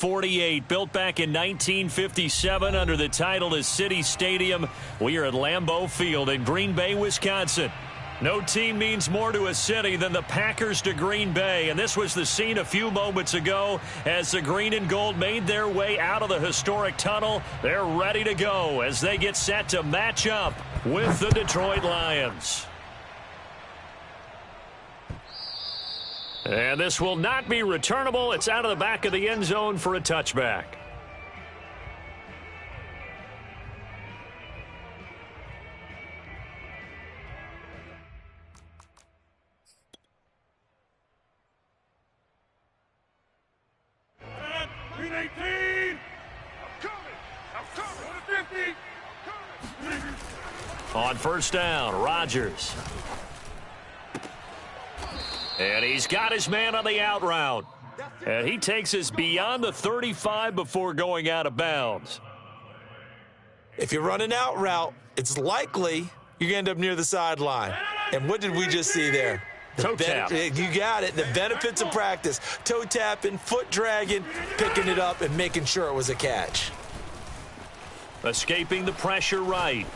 48, built back in 1957 under the title of City Stadium. We are at Lambeau Field in Green Bay, Wisconsin. No team means more to a city than the Packers to Green Bay, and this was the scene a few moments ago as the green and gold made their way out of the historic tunnel. They're ready to go as they get set to match up with the Detroit Lions. And this will not be returnable. It's out of the back of the end zone for a touchback. On first down, Rodgers. And he's got his man on the out route. And he takes us beyond the 35 before going out of bounds. If you run an out route, it's likely you're going to end up near the sideline. And what did we just see there? Toe tap. You got it. The benefits of practice. Toe tapping, foot dragging, picking it up, and making sure it was a catch. Escaping the pressure right.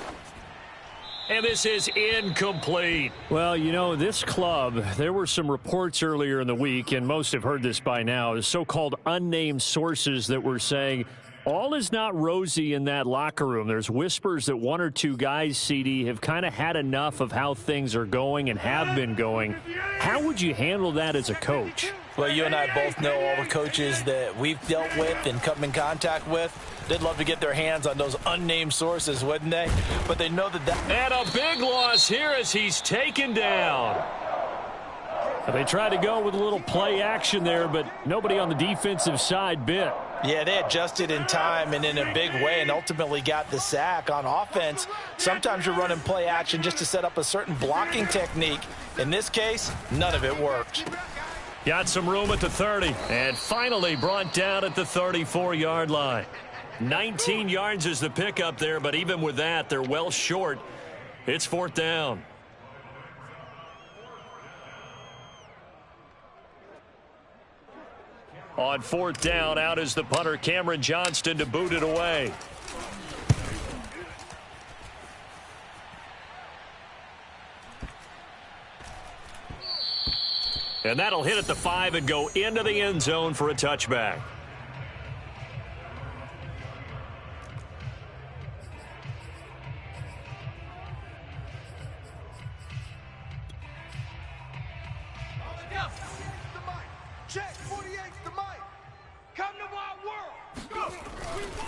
And this is incomplete. Well, you know, this club, there were some reports earlier in the week, and most have heard this by now, the so-called unnamed sources that were saying all is not rosy in that locker room. There's whispers that one or two guys, CD, have kind of had enough of how things are going and have been going. How would you handle that as a coach? Well, you and I both know all the coaches that we've dealt with and come in contact with. They'd love to get their hands on those unnamed sources, wouldn't they? But they know that And a big loss here as he's taken down. They tried to go with a little play action there, but nobody on the defensive side bit. Yeah, they adjusted in time and in a big way and ultimately got the sack. On offense, sometimes you're running play action just to set up a certain blocking technique. In this case, none of it worked. Got some room at the 30 and finally brought down at the 34-yard line. 19 yards is the pickup there, but even with that, they're well short. It's fourth down. On fourth down, out is the punter, Cameron Johnston, to boot it away. And that'll hit at the 5 and go into the end zone for a touchback.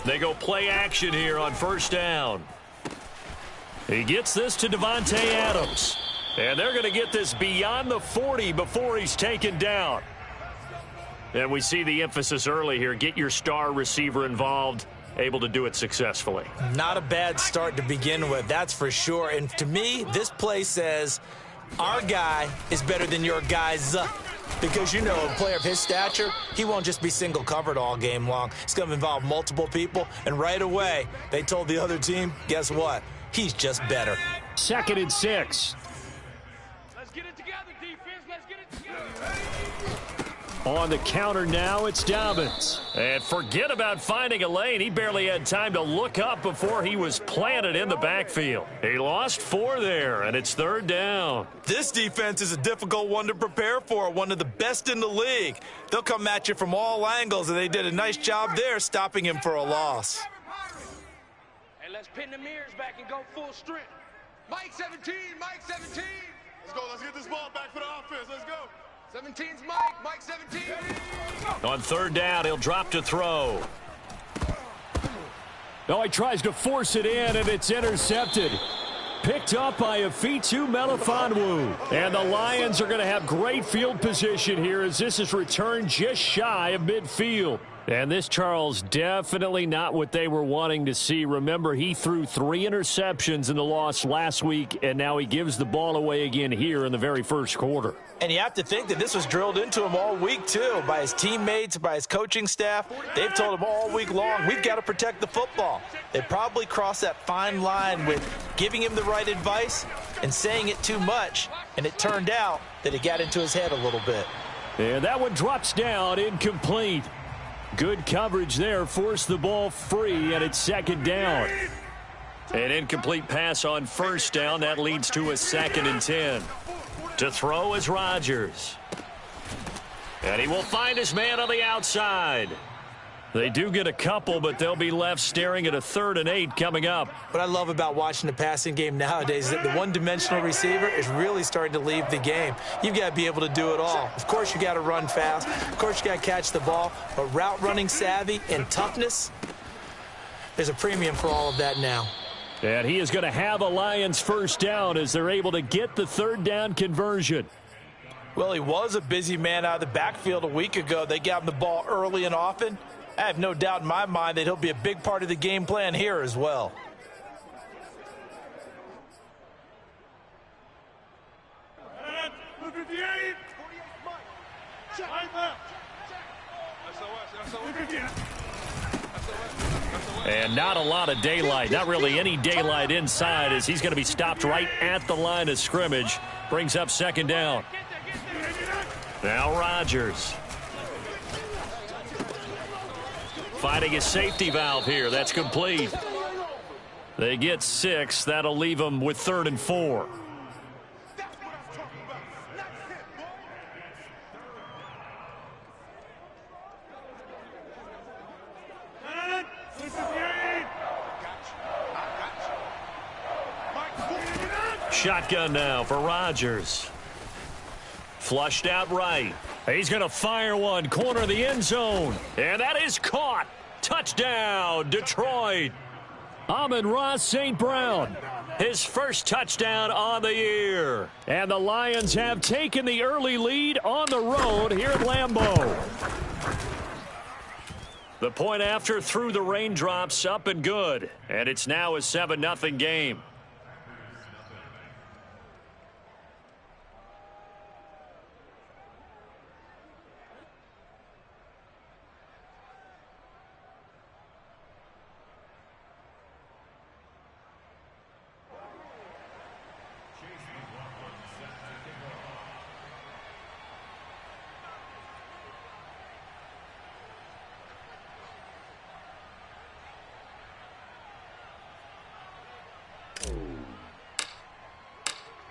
They go play action here on first down. He gets this to Davante Adams. And they're going to get this beyond the 40 before he's taken down. And we see the emphasis early here. Get your star receiver involved. Able to do it successfully. Not a bad start to begin with, that's for sure. And to me, this play says our guy is better than your guy's. Because, you know, a player of his stature, he won't just be single covered all game long. It's going to involve multiple people. And right away, they told the other team, guess what? He's just better. 2nd and 6. Let's get it together, defense. Let's get it together. On the counter now, it's Dobbins. And forget about finding a lane. He barely had time to look up before he was planted in the backfield. He lost 4 there, and it's third down. This defense is a difficult one to prepare for, one of the best in the league. They'll come at you from all angles, and they did a nice job there stopping him for a loss. And let's pin the mirrors back and go full strength. Mike 17, Mike 17. Let's go. Let's get this ball back for the offense. Let's go. 17's Mike. Mike 17. On third down, he'll drop to throw. Oh, he tries to force it in, and it's intercepted. Picked up by Afitu Melifonwu. And the Lions are going to have great field position here as this is returned just shy of midfield. And this, Charles, definitely not what they were wanting to see. Remember, he threw 3 interceptions in the loss last week, and now he gives the ball away again here in the very first quarter. And you have to think that this was drilled into him all week, too, by his teammates, by his coaching staff. They've told him all week long, we've got to protect the football. They probably crossed that fine line with giving him the right advice and saying it too much, and it turned out that it got into his head a little bit. And that one drops down, incomplete. Good coverage there. Forced the ball free, and it's second down. An incomplete pass on first down. That leads to a 2nd and 10. To throw is Rodgers. And he will find his man on the outside. They do get a couple, but they'll be left staring at a 3rd and 8 coming up. What I love about watching the passing game nowadays is that the one-dimensional receiver is really starting to leave the game. You've got to be able to do it all. Of course, you got to run fast. Of course, you got to catch the ball. But route running savvy and toughness, there's a premium for all of that now. And he is going to have a Lions first down as they're able to get the 3rd down conversion. Well, he was a busy man out of the backfield a week ago. They got him the ball early and often. I have no doubt in my mind that he'll be a big part of the game plan here as well. And not a lot of daylight, not really any daylight inside, as he's going to be stopped right at the line of scrimmage. Brings up 2nd down. Now Rodgers. Finding his safety valve here. That's complete. They get 6. That'll leave them with 3rd and 4. Shotgun now for Rodgers. Flushed out right. He's going to fire one, corner of the end zone. And that is caught. Touchdown, Detroit. Amon-Ra St. Brown. His first touchdown on the year. And the Lions have taken the early lead on the road here at Lambeau. The point after through the raindrops, up and good. And it's now a 7-0 game.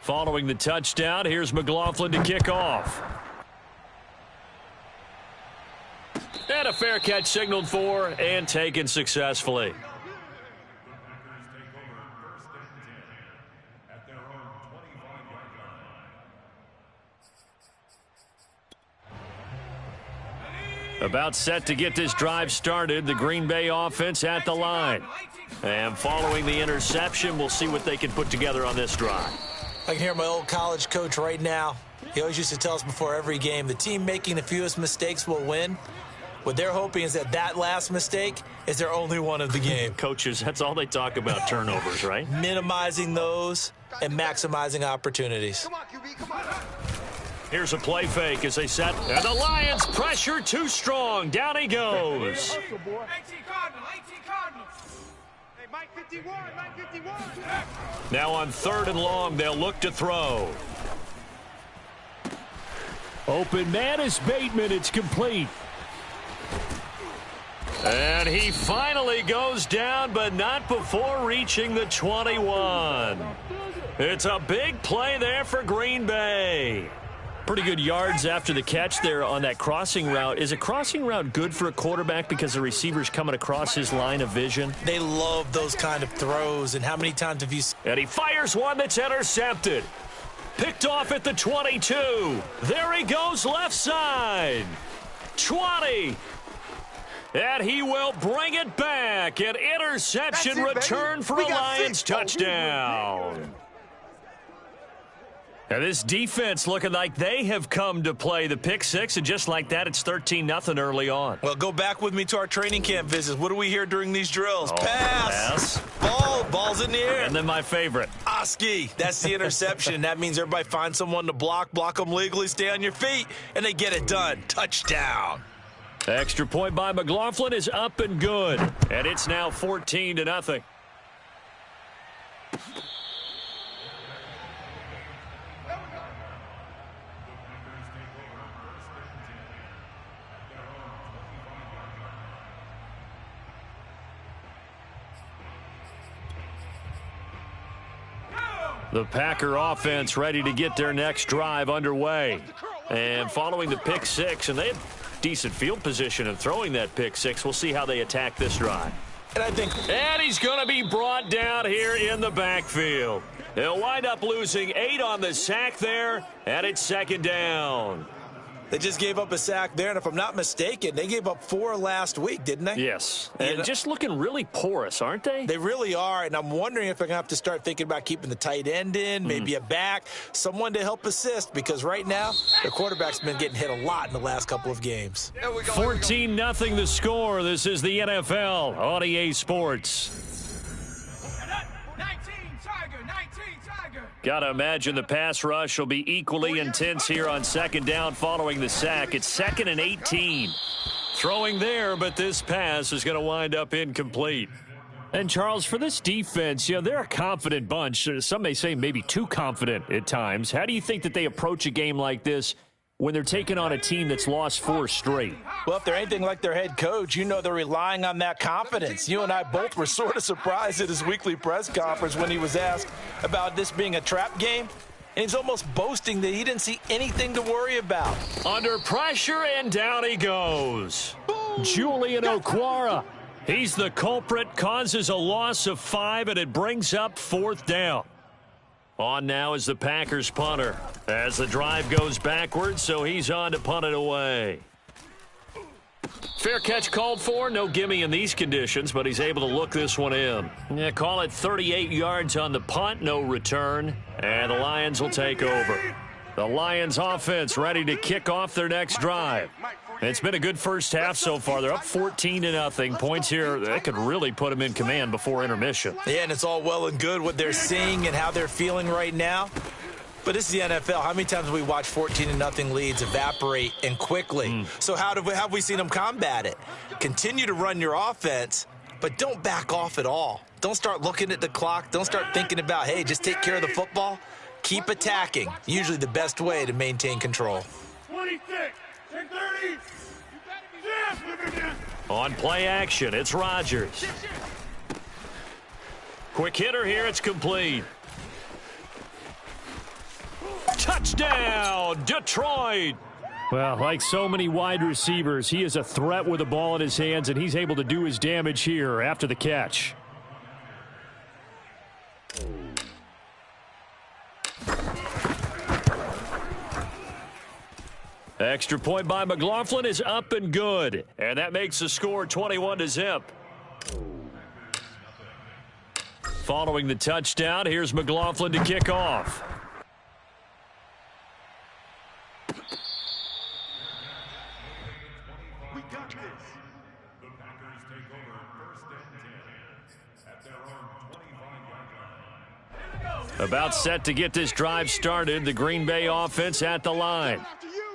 Following the touchdown, here's McLaughlin to kick off. And a fair catch signaled for and taken successfully. About set to get this drive started, the Green Bay offense at the line. And following the interception, we'll see what they can put together on this drive. I can hear my old college coach right now. He always used to tell us before every game, the team making the fewest mistakes will win. What they're hoping is that that last mistake is their only one of the game. Coaches, that's all they talk about, turnovers, right? Minimizing those and maximizing opportunities. Come on, QB, come on. Here's a play fake as they set. And the Lions pressure too strong. Down he goes. 18 Cardinals. Hey, Mike 51, Mike 51. Now on 3rd and long, they'll look to throw. Open man is Bateman. It's complete. And he finally goes down, but not before reaching the 21. It's a big play there for Green Bay. Pretty good yards after the catch there on that crossing route. Is a crossing route good for a quarterback because the receiver's coming across his line of vision? They love those kind of throws, and how many times have you seen? And he fires one that's intercepted. Picked off at the 22. There he goes left side. 20. And he will bring it back. An interception return for a Lions touchdown. And this defense looking like they have come to play the pick six, and just like that, it's 13-0 early on. Well, go back with me to our training camp visits. What do we hear during these drills? Oh, pass. Ball's in the air. And then my favorite. Oski, that's the interception. That means everybody finds someone to block them legally, stay on your feet, and they get it done. Touchdown. Extra point by McLaughlin is up and good. And it's now 14-0. The Packer offense ready to get their next drive underway. And following the pick six, and they had decent field position in throwing that pick six. We'll see how they attack this drive. And he's going to be brought down here in the backfield. They'll wind up losing 8 on the sack there, and it's second down. They just gave up a sack there, and if I'm not mistaken, they gave up 4 last week, didn't they? Yes, and just looking really porous, aren't they? They really are, and I'm wondering if they're going to have to start thinking about keeping the tight end in, maybe a back, someone to help assist, because right now, the quarterback's been getting hit a lot in the last couple of games. 14-0 the score. This is the NFL on EA Sports. Got to imagine the pass rush will be equally intense here on second down following the sack. It's 2nd and 18. Throwing there, but this pass is going to wind up incomplete. And, Charles, for this defense, they're a confident bunch. Some may say maybe too confident at times. How do you think that they approach a game like this when they're taking on a team that's lost 4 straight? Well, if they're anything like their head coach, they're relying on that confidence. You and I both were sort of surprised at his weekly press conference when he was asked about this being a trap game. And he's almost boasting that he didn't see anything to worry about. Under pressure, and down he goes. Julian Okwara. He's the culprit, causes a loss of 5, and it brings up 4th down. On now is the Packers punter as the drive goes backwards, so he's on to punt it away. Fair catch called for. No gimme in these conditions, but he's able to look this one in. Yeah, call it 38 yards on the punt, no return, and the Lions will take over. The Lions offense ready to kick off their next drive. It's been a good first half so far. They're up 14-0. Points here, that could really put them in command before intermission. Yeah, and it's all well and good what they're seeing and how they're feeling right now. But this is the NFL. How many times have we watched 14-0 leads evaporate and quickly? So have we seen them combat it? Continue to run your offense, but don't back off at all. Don't start looking at the clock. Don't start thinking about, hey, just take care of the football. Keep attacking. Usually the best way to maintain control. 26 and 30. On play action, it's Rodgers. Quick hitter here, it's complete. Touchdown, Detroit! Well, like so many wide receivers, he is a threat with the ball in his hands, and he's able to do his damage here after the catch. Extra point by McLaughlin is up and good, and that makes the score 21-0. Following the touchdown, here's McLaughlin to kick off. We got this. The Packers take over 1st and 10 at their own 25-yard line. About set to get this drive started, the Green Bay offense at the line.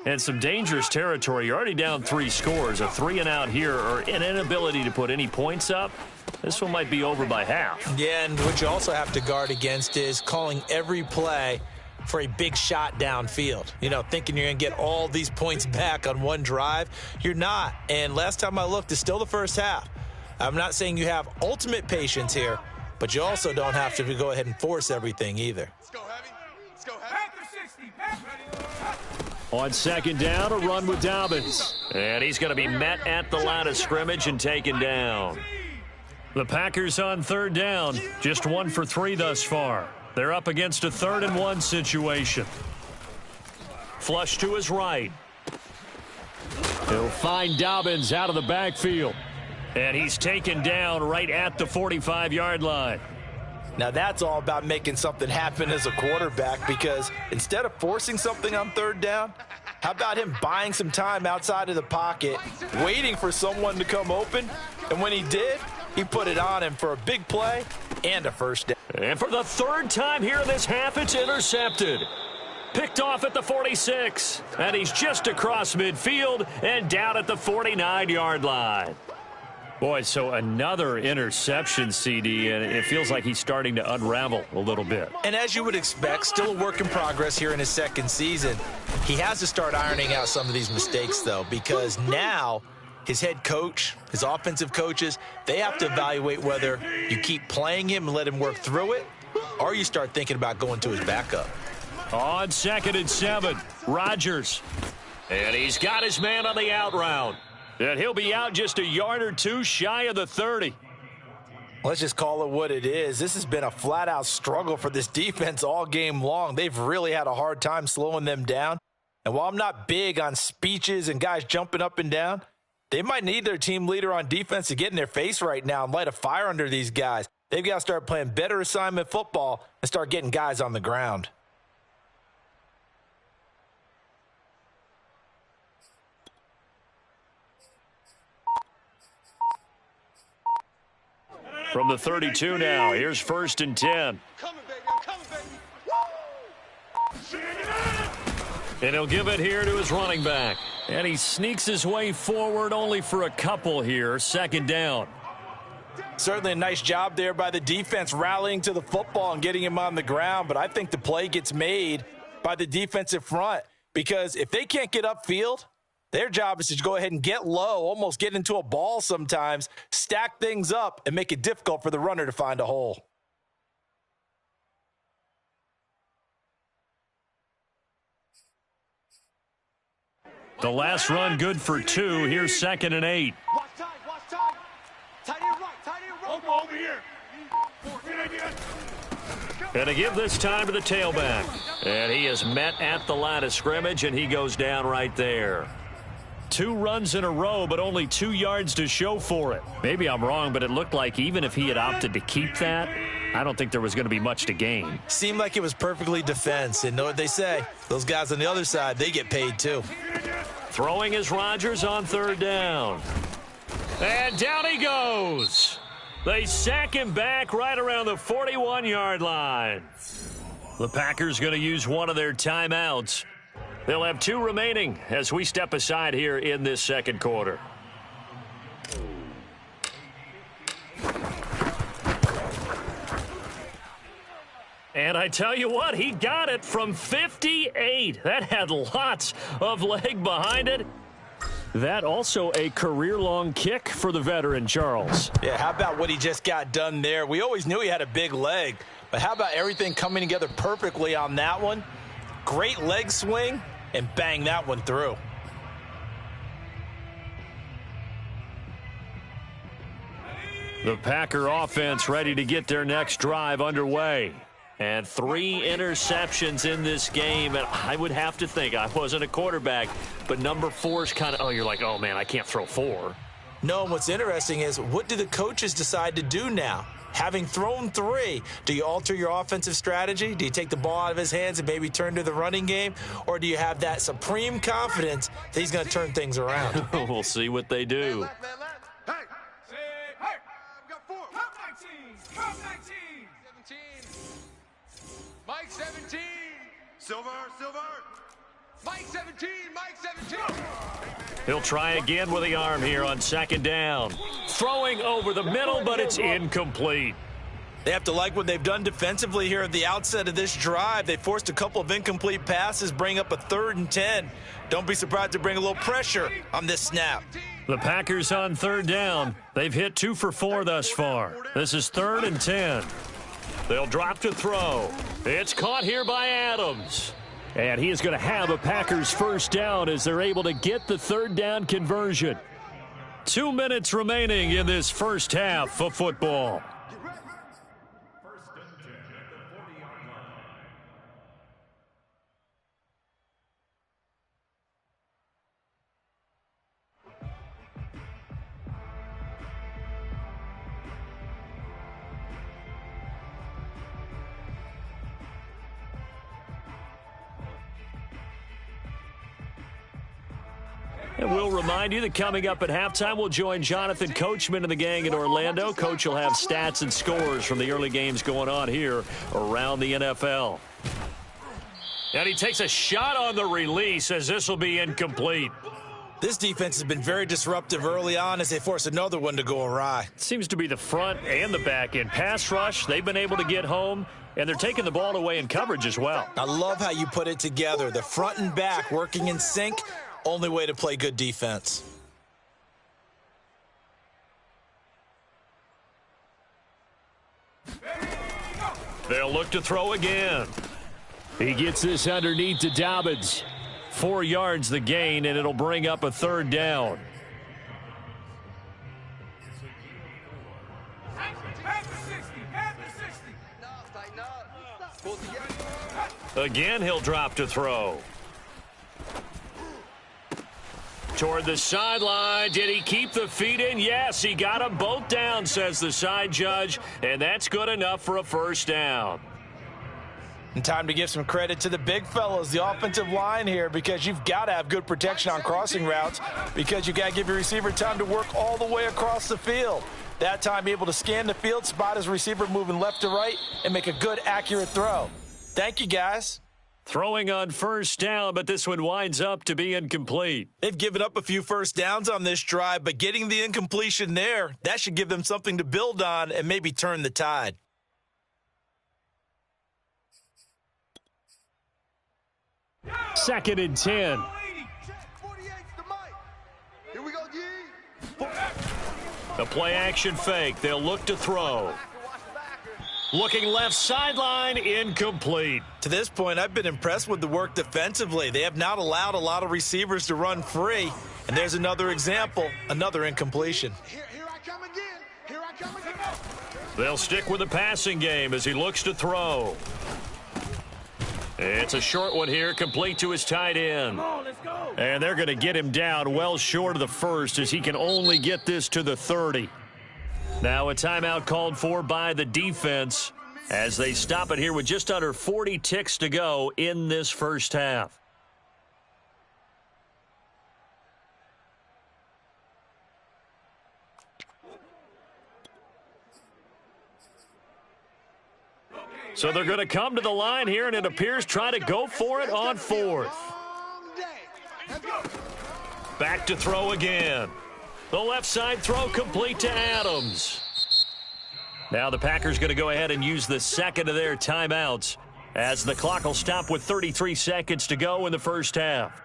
And some dangerous territory. You're already down 3 scores. A 3-and-out here, or an inability to put any points up. This one might be over by half. Yeah, and what you also have to guard against is calling every play for a big shot downfield. Thinking you're going to get all these points back on one drive. You're not. And last time I looked, it's still the first half. I'm not saying you have ultimate patience here, but you also don't have to go ahead and force everything either. Let's go heavy. Let's go heavy. On second down, a run with Dobbins. And he's going to be met at the line of scrimmage and taken down. The Packers on 3rd down, just 1 for 3 thus far. They're up against a 3rd and 1 situation. Flush to his right. He'll find Dobbins out of the backfield. And he's taken down right at the 45-yard line. Now that's all about making something happen as a quarterback, because instead of forcing something on 3rd down, how about him buying some time outside of the pocket, waiting for someone to come open, and when he did, he put it on him for a big play and a 1st down. And for the 3rd time here in this half, it's intercepted. Picked off at the 46, and he's just across midfield and down at the 49-yard line. Boy, so another interception, CD, and it feels like he's starting to unravel a little bit. And as you would expect, still a work in progress here in his 2nd season. He has to start ironing out some of these mistakes, though, because now his head coach, his offensive coaches, they have to evaluate whether you keep playing him and let him work through it, or you start thinking about going to his backup. On 2nd and 7, Rodgers. And he's got his man on the out route. And he'll be out just a yard or two shy of the 30. Let's just call it what it is. This has been a flat-out struggle for this defense all game long. They've really had a hard time slowing them down. And while I'm not big on speeches and guys jumping up and down, they might need their team leader on defense to get in their face right now and light a fire under these guys. They've got to start playing better assignment football and start getting guys on the ground. From the 32 now, here's 1st and 10. Coming, baby. I'm coming, baby. And he'll give it here to his running back. And he sneaks his way forward only for a couple here. 2nd down. Certainly a nice job there by the defense rallying to the football and getting him on the ground. But I think the play gets made by the defensive front because if they can't get upfield, their job is to go ahead and get low, almost get into a ball sometimes, stack things up, and make it difficult for the runner to find a hole. The last run good for 2. Here's 2nd and 8. Watch time, watch time. Tight end right. Over here. And to give this time to the tailback. And he is met at the line of scrimmage, and he goes down right there. 2 runs in a row, but only 2 yards to show for it. Maybe I'm wrong, but it looked like even if he had opted to keep that, I don't think there was going to be much to gain. Seemed like it was perfectly defense. And know what they say? Those guys on the other side, they get paid too. Throwing is Rodgers on 3rd down. And down he goes. They sack him back right around the 41-yard line. The Packers going to use one of their timeouts. They'll have 2 remaining as we step aside here in this 2nd quarter. And I tell you what, he got it from 58. That had lots of leg behind it. That also a career-long kick for the veteran, Charles. Yeah, how about what he just got done there? We always knew he had a big leg, but how about everything coming together perfectly on that one? Great leg swing, and bang that one through. The Packer offense ready to get their next drive underway. And 3 interceptions in this game. And I would have to think, I wasn't a quarterback, but number 4 is kind of, you're like, oh, man, I can't throw 4. No, and what's interesting is what do the coaches decide to do now? Having thrown 3, do you alter your offensive strategy? Do you take the ball out of his hands and maybe turn to the running game? Or do you have that supreme confidence that he's going to turn things around? We'll see what they do. Hey, say, hey, we got 4. Come 19. Come 19. 17. Mike 17. Silver. Mike 17. Mike 17. He'll try again with the arm here on 2nd down. Throwing over the middle, but it's incomplete. They have to like what they've done defensively here at the outset of this drive. They forced a couple of incomplete passes, bring up a 3rd and 10. Don't be surprised to bring a little pressure on this snap. The Packers on 3rd down. They've hit 2 for 4 thus far. This is 3rd and 10. They'll drop to throw. It's caught here by Adams. And he is going to have a Packers 1st down as they're able to get the 3rd down conversion. 2 minutes remaining in this first half of football. And we'll remind you that coming up at halftime, we'll join Jonathan Coachman and the gang in Orlando. Coach will have stats and scores from the early games going on here around the NFL. And he takes a shot on the release as this will be incomplete. This defense has been very disruptive early on as they force another one to go awry. Seems to be the front and the back end. Pass rush, they've been able to get home, and they're taking the ball away in coverage as well. I love how you put it together. The front and back working in sync. Only way to play good defense. They'll look to throw again. He gets this underneath to Dobbins. 4 yards the gain, and it'll bring up a 3rd down. Again, he'll drop to throw. Toward the sideline. Did he keep the feet in? Yes, he got them both down, says the side judge, and that's good enough for a 1st down. And time to give some credit to the big fellows, the offensive line here, because you've got to have good protection on crossing routes because you've got to give your receiver time to work all the way across the field. That time, able to scan the field, spot his receiver moving left to right, and make a good, accurate throw. Thank you, guys. Throwing on 1st down, but this one winds up to be incomplete. They've given up a few 1st downs on this drive, but getting the incompletion there, that should give them something to build on and maybe turn the tide. Second and 10. The play action fake. They'll look to throw. Looking left sideline, incomplete. To this point, I've been impressed with the work defensively. They have not allowed a lot of receivers to run free. And there's another example, another incompletion. Here I come again. Here I come again. They'll stick with the passing game as he looks to throw. It's a short one here, complete to his tight end. Come on, let's go. And they're going to get him down well short of the 1st as he can only get this to the 30. Now a timeout called for by the defense as they stop it here with just under 40 ticks to go in this 1st half. So they're going to come to the line here, and it appears try to go for it on 4th. Back to throw again. The left side throw complete to Adams. Now the Packers going to go ahead and use the 2nd of their timeouts as the clock will stop with 33 seconds to go in the 1st half.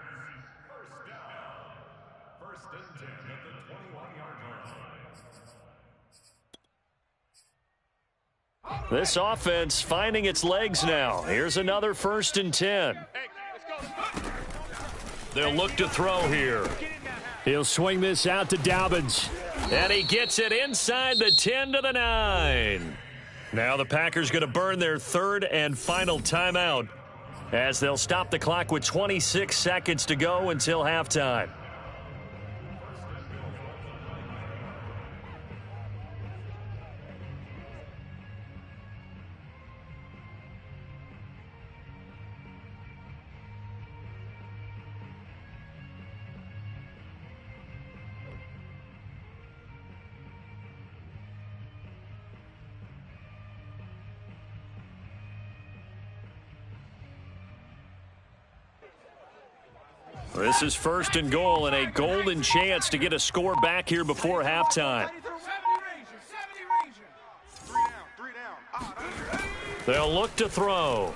First and 10 at the 21-yard line. This offense finding its legs now. Here's another 1st and 10. They'll look to throw here. He'll swing this out to Dobbins. And he gets it inside the 10 to the 9. Now the Packers going to burn their 3rd and final timeout as they'll stop the clock with 26 seconds to go until halftime. This is 1st and goal and a golden chance to get a score back here before halftime. 3 down. They'll look to throw.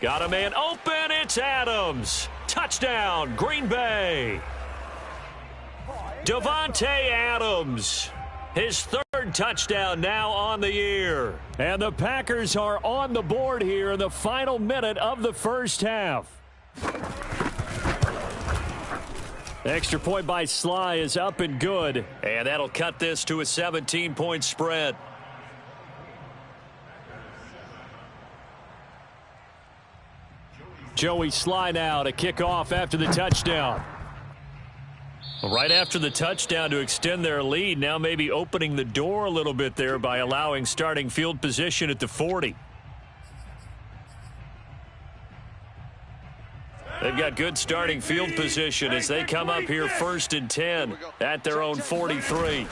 Got a man open. It's Adams. Touchdown, Green Bay. Davante Adams. His 3rd touchdown now on the year. And the Packers are on the board here in the final minute of the 1st half. Extra point by Sly is up and good. And that'll cut this to a 17-point spread. Joey Sly now to kick off after the touchdown. Right after the touchdown to extend their lead, now maybe opening the door a little bit there by allowing starting field position at the 40. They've got good starting field position as they come up here 1st and 10 at their own 43.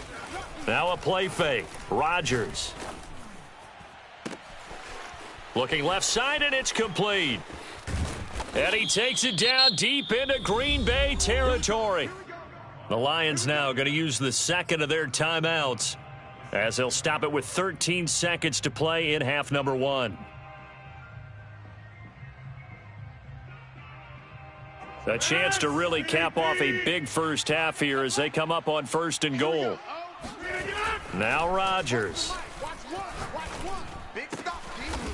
Now a play fake. Rodgers. Looking left side, and it's complete. And he takes it down deep into Green Bay territory. The Lions now going to use the 2nd of their timeouts as they'll stop it with 13 seconds to play in half number 1. A chance to really cap off a big 1st half here as they come up on 1st and goal. Now Rodgers.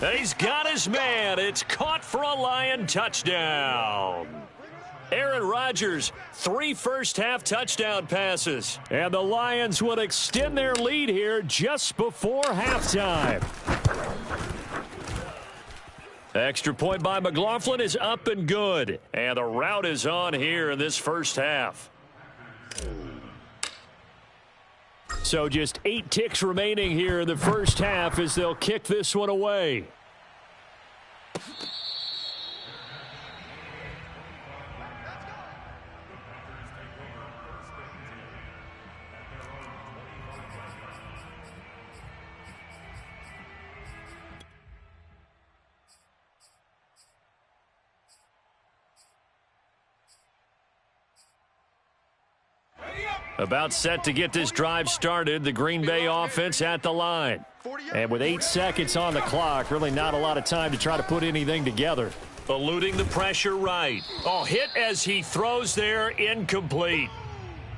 And he's got his man. It's caught for a Lion touchdown. Aaron Rodgers, 3 first-half touchdown passes. And the Lions will extend their lead here just before halftime. Extra point by McLaughlin is up and good. And the route is on here in this first half. So just 8 ticks remaining here in the first half as they'll kick this one away. About set to get this drive started, the Green Bay offense at the line. And with 8 seconds on the clock, really not a lot of time to try to put anything together. Eluding the pressure right. Oh, hit as he throws there, incomplete.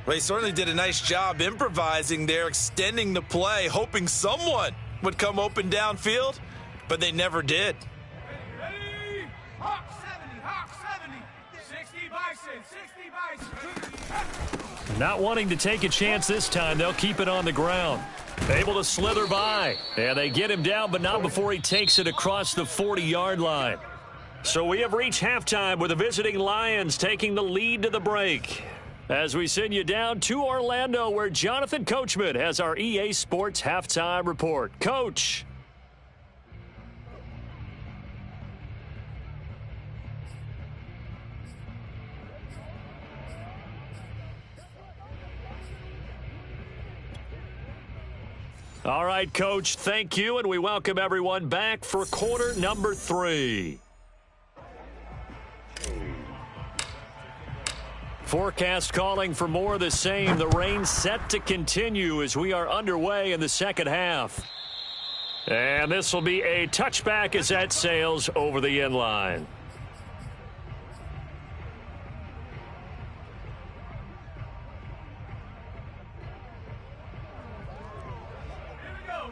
Well, he certainly did a nice job improvising there, extending the play, hoping someone would come open downfield, but they never did. Ready? Hawk 70, Hawk 70. 60 Bison, 60 Bison. Not wanting to take a chance this time, they'll keep it on the ground. Able to slither by. And they get him down, but not before he takes it across the 40-yard line. So we have reached halftime with the visiting Lions taking the lead to the break. As we send you down to Orlando, where Jonathan Coachman has our EA Sports halftime report. Coach. All right, Coach, thank you, and we welcome everyone back for quarter number 3. Forecast calling for more of the same. The rain set to continue as we are underway in the second half. And this will be a touchback as that sails over the end line.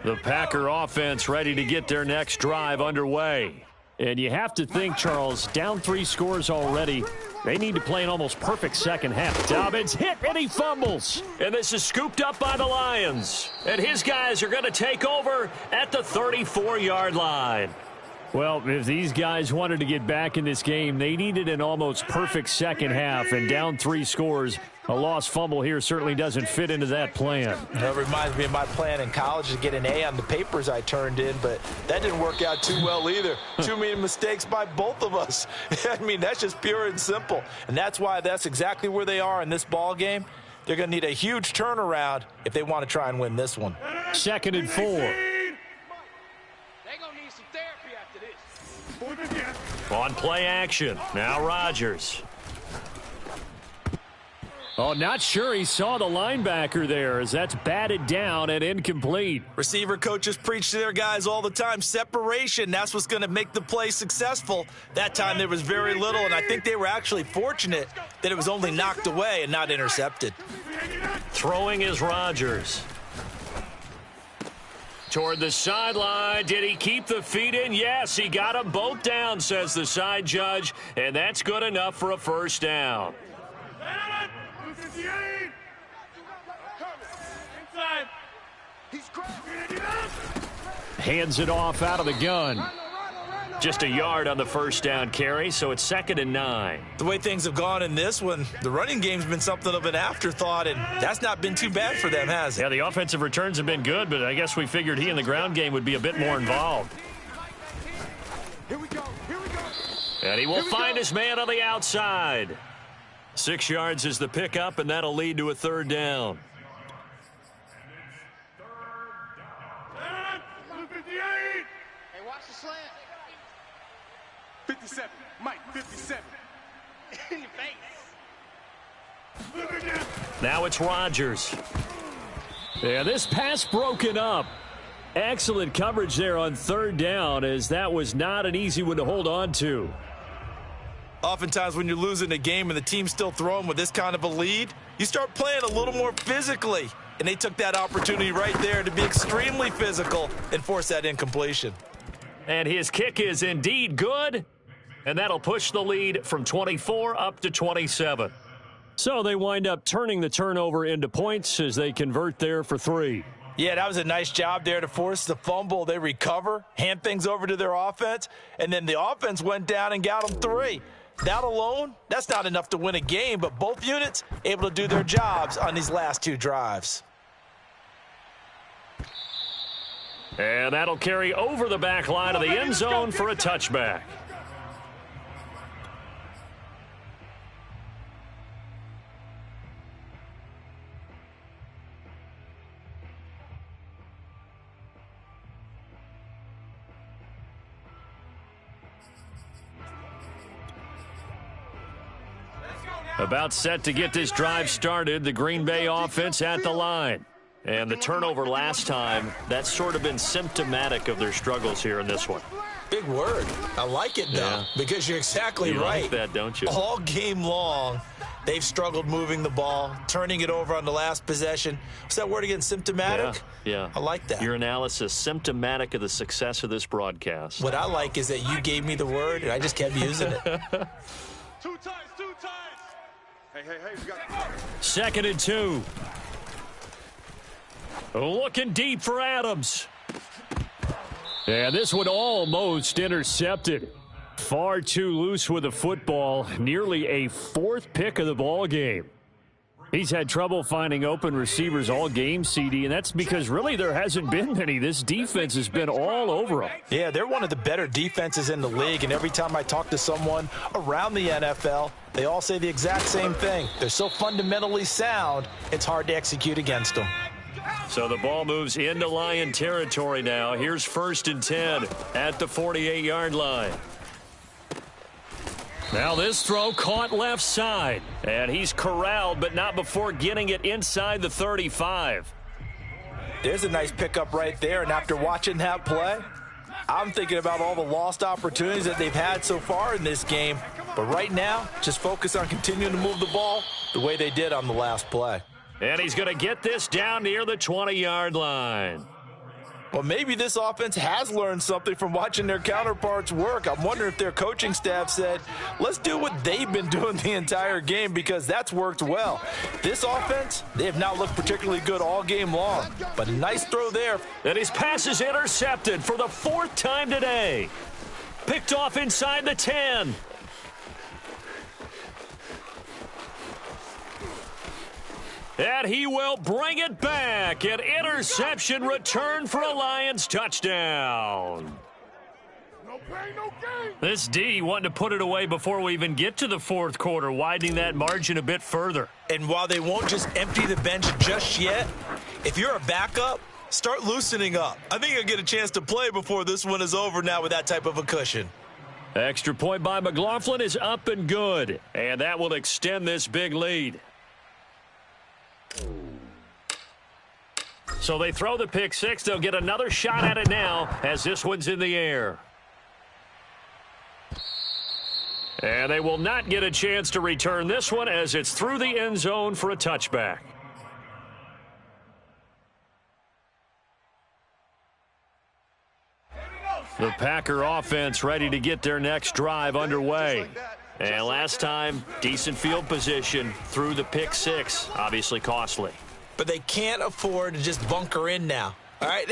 The Packer offense ready to get their next drive underway. And you have to think, Charles, down 3 scores already. They need to play an almost perfect second half. Dobbins hit and he fumbles. And this is scooped up by the Lions. And his guys are going to take over at the 34-yard line. Well, if these guys wanted to get back in this game, they needed an almost perfect second half. And down 3 scores, a lost fumble here certainly doesn't fit into that plan. That reminds me of my plan in college to get an A on the papers I turned in, but that didn't work out too well either. Too many mistakes by both of us. I mean, that's just pure and simple. And that's why that's exactly where they are in this ball game. They're going to need a huge turnaround if they want to try and win this one. 2nd and 4. They're going to need some therapy after this. On play action. Now Rodgers. Oh, not sure he saw the linebacker there as that's batted down and incomplete. Receiver coaches preach to their guys all the time. Separation, that's what's going to make the play successful. That time there was very little, and I think they were actually fortunate that it was only knocked away and not intercepted. Throwing is Rodgers. Toward the sideline. Did he keep the feet in? Yes, he got them both down, says the side judge, and that's good enough for a first down. Hands it off out of the gun. Just a yard on the first down carry, so it's 2nd and 9. The way things have gone in this one, the running game's been something of an afterthought, and that's not been too bad for them, has it? Yeah, the offensive returns have been good, but I guess we figured he in the ground game would be a bit more involved. Here we go. And he will find his man on the outside. 6 yards is the pickup, and that'll lead to a 3rd down. 58. Hey, watch the slant. 57. Mike, 57. In your face. Now it's Rodgers. Yeah, this pass broken up. Excellent coverage there on 3rd down, as that was not an easy one to hold on to. Oftentimes when you're losing a game and the team's still throwing with this kind of a lead, you start playing a little more physically. And they took that opportunity right there to be extremely physical and force that incompletion. And his kick is indeed good, and that'll push the lead from 24 up to 27. So they wind up turning the turnover into points as they convert there for 3. Yeah, that was a nice job there to force the fumble. They recover, hand things over to their offense, and then the offense went down and got them 3. That alone, that's not enough to win a game, but both units able to do their jobs on these last 2 drives. And that'll carry over the back line of the end zone for a touchback. About set to get this drive started, the Green Bay offense at the line. And the turnover last time, that's sort of been symptomatic of their struggles here in this one. Big word. I like it, though, because you're exactly right. Like that, don't you? All game long, they've struggled moving the ball, turning it over on the last possession. What's that word again, symptomatic? Yeah. I like that. Your analysis, symptomatic of the success of this broadcast. What I like is that you gave me the word, and I just kept using it. 2 times. Hey, we got it. 2nd and 2. Looking deep for Adams. And this one almost intercepted. Far too loose with the football. Nearly a 4th pick of the ball game. He's had trouble finding open receivers all game, CD, and that's because really there hasn't been many. This defense has been all over him. Yeah, they're one of the better defenses in the league, and every time I talk to someone around the NFL, they all say the exact same thing. They're so fundamentally sound, it's hard to execute against them. So the ball moves into Lion territory now. Here's 1st and 10 at the 48-yard line. Now this throw caught left side. And he's corralled, but not before getting it inside the 35. There's a nice pickup right there, and after watching that play, I'm thinking about all the lost opportunities that they've had so far in this game. But right now, just focus on continuing to move the ball the way they did on the last play. And he's going to get this down near the 20-yard line. Well, maybe this offense has learned something from watching their counterparts work. I'm wondering if their coaching staff said, let's do what they've been doing the entire game, because that's worked well. This offense, they have not looked particularly good all game long, but a nice throw there. And his pass is intercepted for the 4th time today. Picked off inside the 10. And he will bring it back. An interception return for a Lions touchdown. No pain, no gain. This D wanting to put it away before we even get to the 4th quarter, widening that margin a bit further. And while they won't just empty the bench just yet, if you're a backup, start loosening up. I think you'll get a chance to play before this one is over now with that type of a cushion. Extra point by McLaughlin is up and good. And that will extend this big lead. So they throw the pick 6. They'll get another shot at it now as this one's in the air. And they will not get a chance to return this one as it's through the end zone for a touchback. The Packer offense ready to get their next drive underway. And last time, decent field position through the pick 6, obviously costly. But they can't afford to just bunker in now. All right,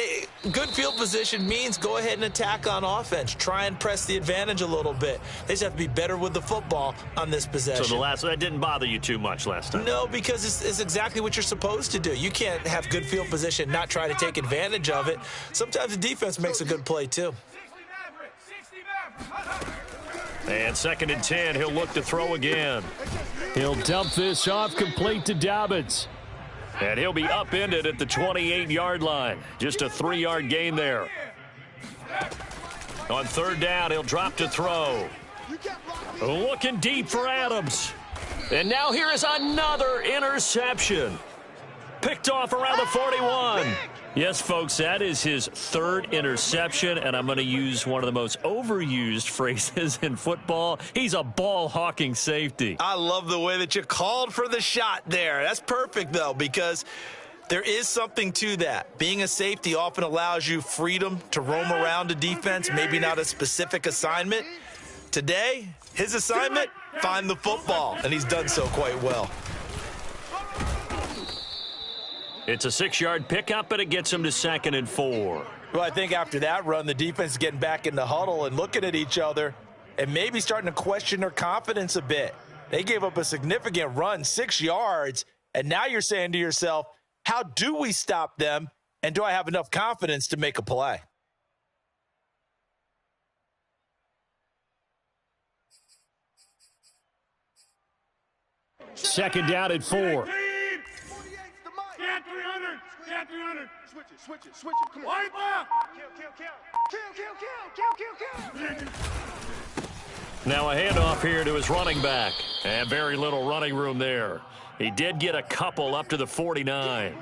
good field position means go ahead and attack on offense. Try and press the advantage a little bit. They just have to be better with the football on this possession. So that didn't bother you too much last time? No, because it's exactly what you're supposed to do. You can't have good field position, not try to take advantage of it. Sometimes the defense makes a good play too. And 2nd and 10, he'll look to throw again. He'll dump this off complete to Dobbins. And he'll be upended at the 28-yard line. Just a 3-yard gain there. On 3rd down, he'll drop to throw. Looking deep for Adams. And now here is another interception. Picked off around the 41. Yes, folks, that is his 3rd interception, and I'm going to use one of the most overused phrases in football. He's a ball-hawking safety. I love the way that you called for the shot there. That's perfect, though, because There is something to that. Being a safety often allows you freedom to roam around a defense, maybe not a specific assignment. Today, his assignment, find the football, and he's done so quite well. It's a 6-yard pickup, and it gets him to 2nd and 4. Well, I think after that run, the defense is getting back in the huddle and looking at each other and maybe starting to question their confidence a bit. They gave up a significant run, 6 yards, and now you're saying to yourself, how do we stop them, and do I have enough confidence to make a play? Second down at 4. Scan 300. Scan 300. Switch it. Switch it. Switch it. Come on. Wipe up. Kill. Now a handoff here to his running back. And very little running room there. He did get a couple up to the 49.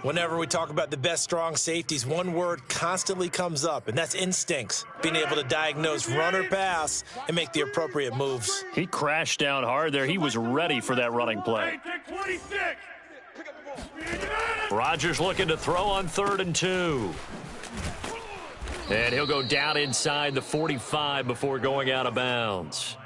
Whenever we talk about the best strong safeties, one word constantly comes up, and that's instincts. Being able to diagnose run or pass and make the appropriate moves. He crashed down hard there. He was ready for that running play. Take 26. Rodgers looking to throw on 3rd and 2. And he'll go down inside the 45 before going out of bounds.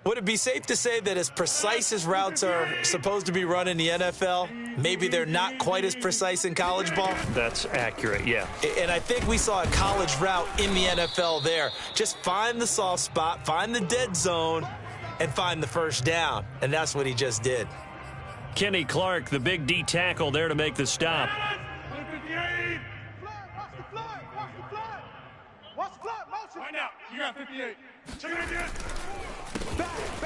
Would it be safe to say that as precise as routes are supposed to be run in the NFL, maybe they're not quite as precise in college ball? That's accurate, yeah. And I think we saw a college route in the NFL there. Just find the soft spot, find the dead zone, and find the first down. And that's what he just did. Kenny Clark, the big D tackle there to make the stop. Find out. You got 58. Check it again.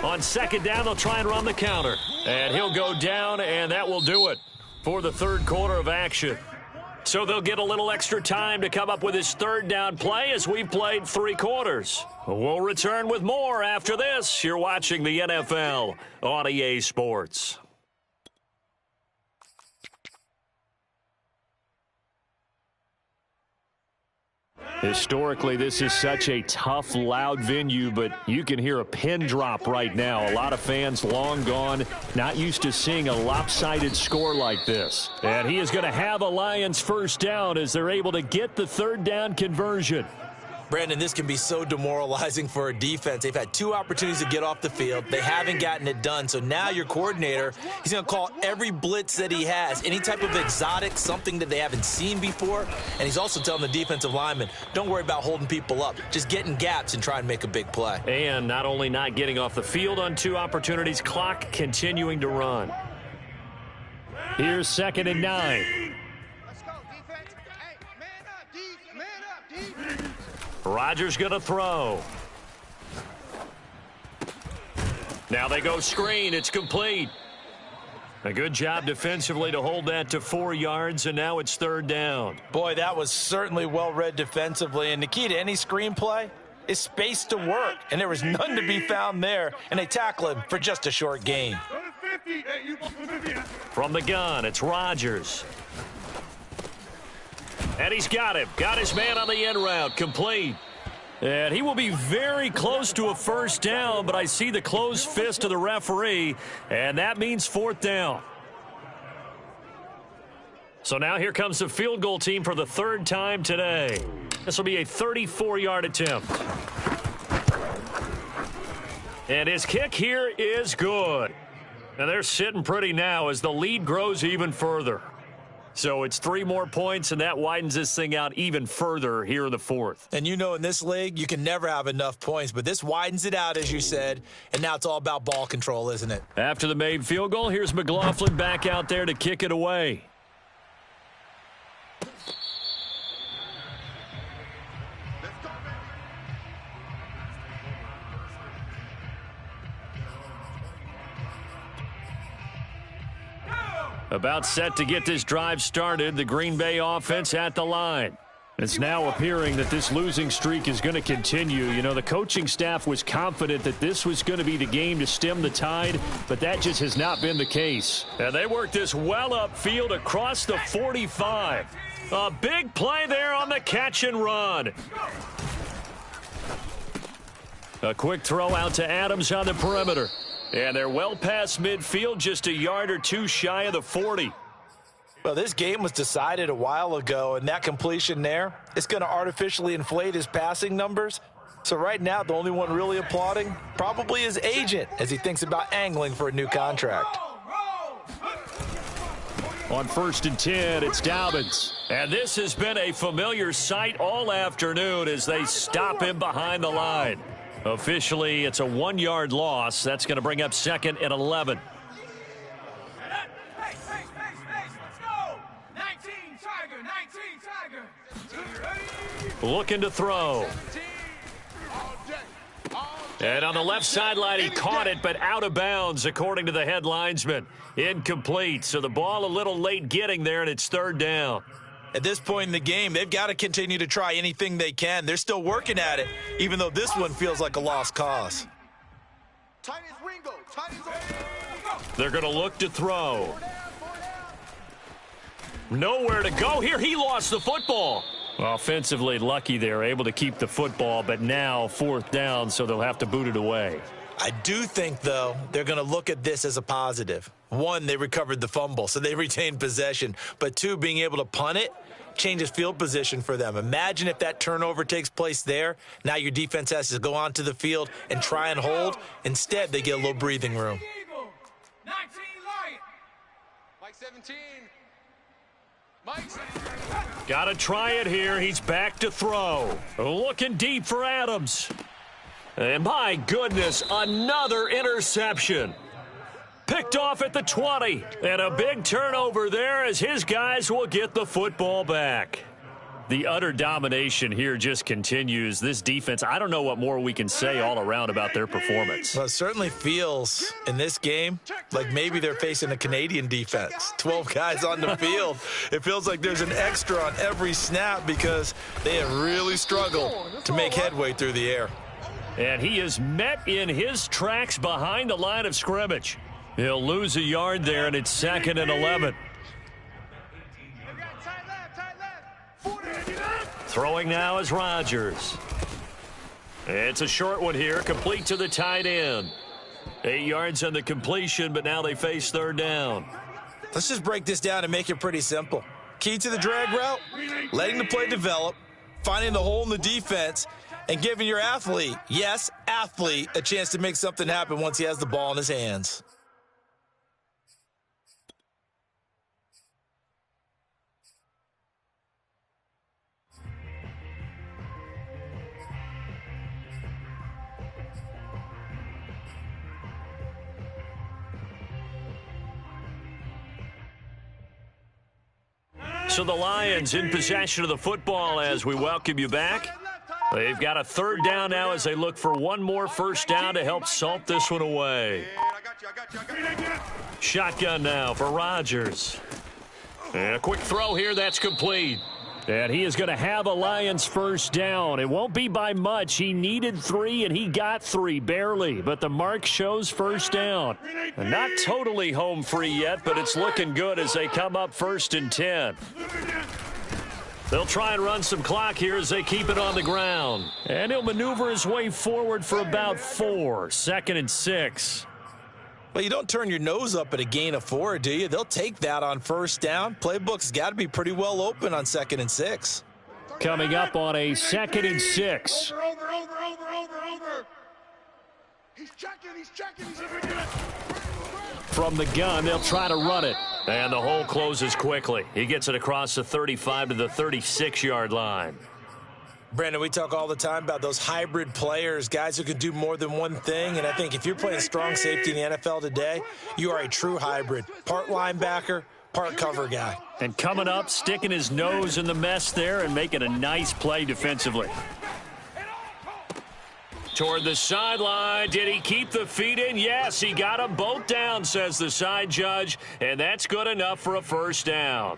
On 2nd down, they'll try and run the counter. And he'll go down, and that will do it for the 3rd quarter of action. So they'll get a little extra time to come up with his 3rd down play as we've played 3 quarters. We'll return with more after this. You're watching the NFL on EA Sports. Historically, this is such a tough, loud venue, but you can hear a pin drop right now. A lot of fans long gone, not used to seeing a lopsided score like this. And he is going to have a Lions first down as they're able to get the 3rd down conversion. Brandon, this can be so demoralizing for a defense. They've had 2 opportunities to get off the field. They haven't gotten it done. So now your coordinator, he's going to call every blitz that he has, any type of exotic, something that they haven't seen before. And he's also telling the defensive lineman, don't worry about holding people up. Just get in gaps and try and make a big play. And not only not getting off the field on 2 opportunities, clock continuing to run. Here's 2nd and 9. Let's go, defense. Hey, man up, defense. Rodgers going to throw. Now they go screen. It's complete. A good job defensively to hold that to 4 yards, and now it's 3rd down. Boy, that was certainly well read defensively. And the key to any screenplay is space to work. And there was none to be found there. And they tackle him for just a short gain. From the gun, it's Rodgers. And he's got him. Got his man on the end route. Complete. And he will be very close to a first down, but I see the closed fist of the referee, and that means 4th down. So now here comes the field goal team for the 3rd time today. This will be a 34-yard attempt. And his kick here is good. And they're sitting pretty now as the lead grows even further. So it's 3 more points, and that widens this thing out even further here in the 4th. And you know in this league, you can never have enough points, but this widens it out, as you said, and now it's all about ball control, isn't it? After the made field goal, here's McLaughlin back out there to kick it away. About set to get this drive started, the Green Bay offense at the line. It's now appearing that this losing streak is going to continue. You know, the coaching staff was confident that this was going to be the game to stem the tide, but that just has not been the case. And they worked this well upfield across the 45. A big play there on the catch and run. A quick throw out to Adams on the perimeter. And they're well past midfield, just a yard or 2 shy of the 40. Well, this game was decided a while ago, and that completion there, it's going to artificially inflate his passing numbers. So right now, the only one really applauding probably his agent as he thinks about angling for a new contract. On 1st and 10, it's Dobbins. And this has been a familiar sight all afternoon as they stop him behind the line. Officially, it's a 1-yard loss. That's going to bring up 2nd and 11. Looking to throw. And on the left sideline, he caught it, but out of bounds, according to the head linesman. Incomplete, so the ball a little late getting there, and it's 3rd down. At this point in the game, they've got to continue to try anything they can. They're still working at it, even though this one feels like a lost cause. They're going to look to throw. Nowhere to go here. He lost the football. Offensively lucky they're able to keep the football, but now 4th down, so they'll have to boot it away. I do think, though, they're going to look at this as a positive. 1, they recovered the fumble, so they retained possession. But 2, being able to punt it changes field position for them. Imagine if that turnover takes place there. Now your defense has to go onto the field and try and hold. Instead, they get a little breathing room. 19 Lion. Mike 17. Got to try it here. He's back to throw. Looking deep for Adams. And my goodness, another interception. Picked off at the 20. And a big turnover there as his guys will get the football back. The utter domination here just continues. This defense, I don't know what more we can say all around about their performance. Well, it certainly feels in this game like maybe they're facing a Canadian defense. 12 guys on the field. It feels like there's an extra on every snap because they have really struggled to make headway through the air. And he is met in his tracks behind the line of scrimmage. He'll lose a yard there, and it's 2nd and 11. Throwing now is Rodgers. It's a short one here, complete to the tight end. 8 yards on the completion, but now they face 3rd down. Let's just break this down and make it pretty simple. Key to the drag route, letting the play develop, finding the hole in the defense, and giving your athlete, yes, athlete, a chance to make something happen once he has the ball in his hands. So the Lions in possession of the football as we welcome you back. They've got a 3rd down now as they look for one more 1st down to help salt this one away. Shotgun now for Rodgers. And a quick throw here, that's complete. And he is going to have a Lions 1st down. It won't be by much. He needed 3, and he got 3, barely. But the mark shows 1st down. And not totally home free yet, but it's looking good as they come up 1st and 10. They'll try and run some clock here as they keep it on the ground. And he'll maneuver his way forward for about 4, 2nd and 6. Well, you don't turn your nose up at a gain of 4, do you? They'll take that on 1st down. Playbook's got to be pretty well open on 2nd and 6. Coming up on a 2nd and 6. Over. He's checking. From the gun, they'll try to run it. And the hole closes quickly. He gets it across the 35 to the 36-yard line. Brandon, we talk all the time about those hybrid players, guys who can do more than one thing. And I think if you're playing strong safety in the NFL today, you are a true hybrid. Part linebacker, part cover guy. And coming up, sticking his nose in the mess there and making a nice play defensively. Toward the sideline. Did he keep the feet in? Yes, he got them both down, says the side judge. And that's good enough for a 1st down.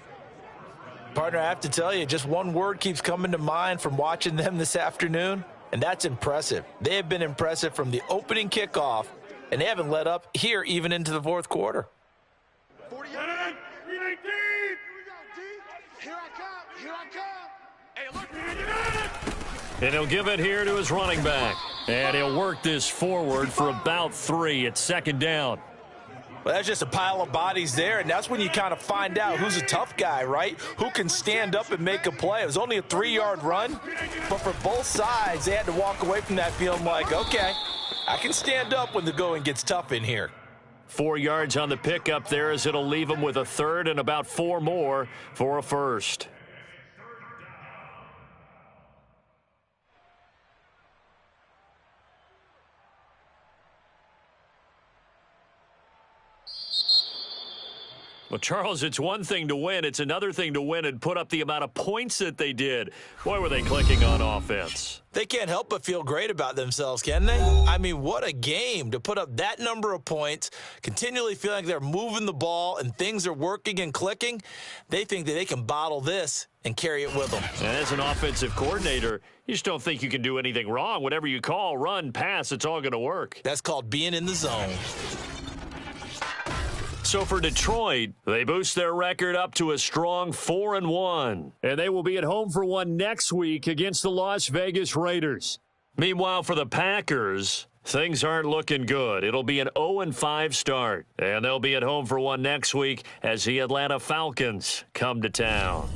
Partner, I have to tell you, just one word keeps coming to mind from watching them this afternoon, and that's impressive. They have been impressive from the opening kickoff, and they haven't let up here even into the 4th quarter. 48. Here we go, D. Here I come. Hey, look. And he'll give it here to his running back. And he'll work this forward for about 3 at 2nd down. Well, that's just a pile of bodies there, and that's when you kind of find out who's a tough guy, right? Who can stand up and make a play. It was only a 3-yard run, but for both sides, they had to walk away from that feeling like, okay, I can stand up when the going gets tough in here. 4 yards on the pickup there as it'll leave them with a third and about 4 more for a first. Well, Charles, it's one thing to win. It's another thing to win and put up the amount of points that they did. Boy, were they clicking on offense. They can't help but feel great about themselves, can they? I mean, what a game to put up that number of points, continually feeling like they're moving the ball and things are working and clicking. They think that they can bottle this and carry it with them. And as an offensive coordinator, you just don't think you can do anything wrong. Whatever you call, run, pass, it's all going to work. That's called being in the zone. So for Detroit, they boost their record up to a strong 4-1. And they will be at home for one next week against the Las Vegas Raiders. Meanwhile, for the Packers, things aren't looking good. It'll be an 0-5 start. And they'll be at home for one next week as the Atlanta Falcons come to town.